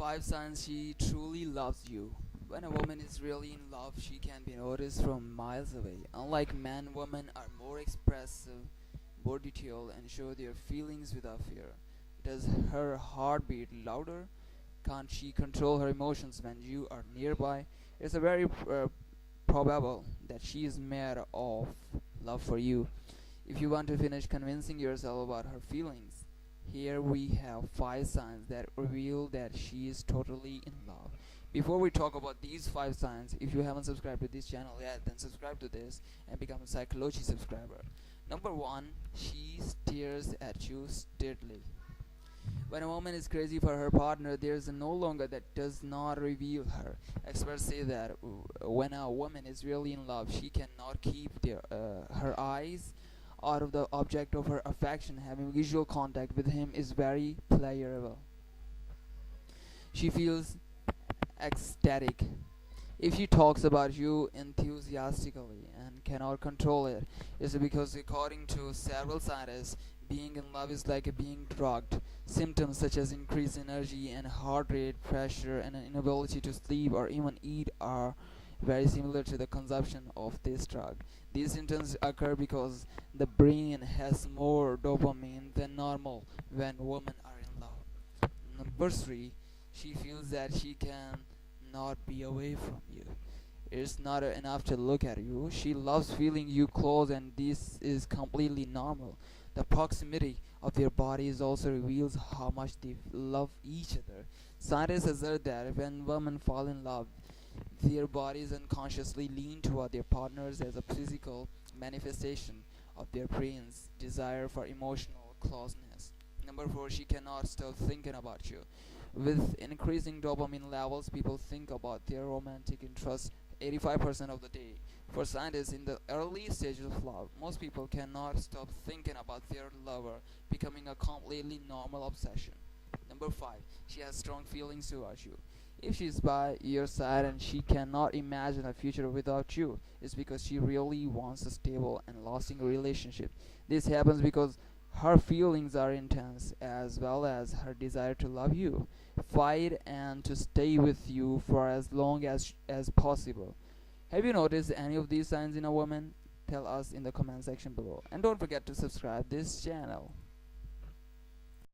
5 signs she truly loves you. When a woman is really in love, she can be noticed from miles away. Unlike men, women are more expressive, more detailed, and show their feelings without fear. Does her heart beat louder? Can't she control her emotions when you are nearby? It's a very probable that she is mad of love for you. If you want to finish convincing yourself about her feelings, here we have 5 signs that reveal that she is totally in love. Before we talk about these 5 signs, if you haven't subscribed to this channel yet, then subscribe to this and become a Cyclogy subscriber. Number 1, she stares at you steadily. When a woman is crazy for her partner, there is no longer that does not reveal her. Experts say that when a woman is really in love, she cannot keep her eyes out of the object of her affection. Having visual contact with him is very pleasurable. She feels ecstatic if she talks about you enthusiastically and cannot control it. It's because, according to several scientists, being in love is like being drugged. Symptoms such as increased energy and heart rate, pressure, and an inability to sleep or even eat are very similar to the consumption of this drug. These symptoms occur because the brain has more dopamine than normal when women are in love. Number 3, she feels that she can not be away from you. It's not enough to look at you. She loves feeling you close, and this is completely normal. The proximity of their bodies also reveals how much they love each other. Scientists assert that when women fall in love, their bodies unconsciously lean toward their partners as a physical manifestation of their brain's desire for emotional closeness. Number 4, she cannot stop thinking about you. With increasing dopamine levels, people think about their romantic interests 85% of the day. For scientists, in the early stages of love, most people cannot stop thinking about their lover, becoming a completely normal obsession. Number 5, she has strong feelings towards you. If she is by your side and she cannot imagine a future without you, it's because she really wants a stable and lasting relationship. This happens because her feelings are intense, as well as her desire to love you, fight, and to stay with you for as long as possible. Have you noticed any of these signs in a woman? Tell us in the comment section below. And don't forget to subscribe this channel.